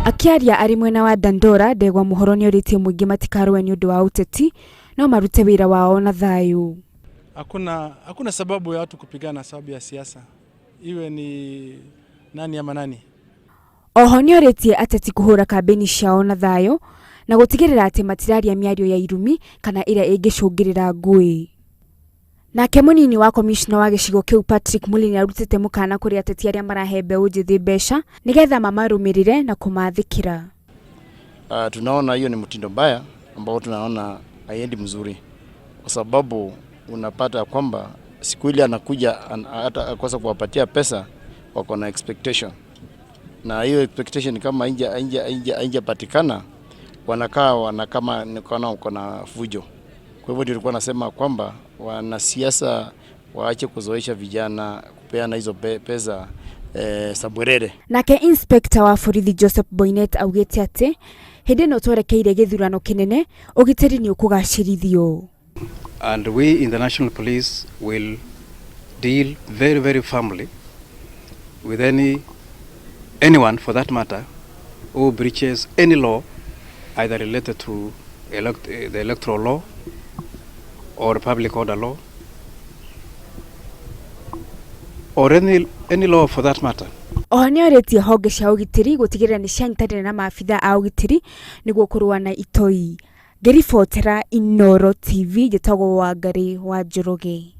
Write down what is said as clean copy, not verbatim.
Akiaria ari mwena wa Dandora, Ndegwa Muhoro ni oritie muingi matikarwe ni undu wa uteti no marute wira wao na thayu. Hakuna sababu ya watu kupigana sababu ya siasa. Iwe ni nani ama nani. Oho ni oritie ateti kuhura kambeni ciao na thayu na gutigirira ati matiraria miario ya irumi kana ira ingicungirira ngui. Nake munini wa commissioner wa gicigo kiu Patrick Mulini arutite mukana kuri ateti aria marahembe ujithi besha nigetha mamarumirire na kumathikira. Tunaona hiyo ni mtindo mbaya ambao tunaona haiendi mzuri, kwa sababu unapata kwamba siku ile anakuja hata akosa kuwapatia pesa, wako na expectation, na hiyo expectation kama inja patikana wanakaa kama wako na fujo. Kwa hivyo tulikuwa nasema kwamba wanasiasa waache kuzoesha vijana kupeana hizo pesa sabwerere. Nake inspector wa borithi Joseph Boynet augite ati hindi no twerekeire githurano kinene ugitiri ni ukugacirithio. And we in the National Police will deal very, very firmly with anyone for that matter who breaches any law either related to the electoral law or public order law or any law for that matter. Ohani oritie honge cia ugitiri gutigirira ni cianyitanire na maabitha a ugitiri niguo kurua na itoi. Ngiribotera Inooro TV, njitagwo Wangari wa Njoroge.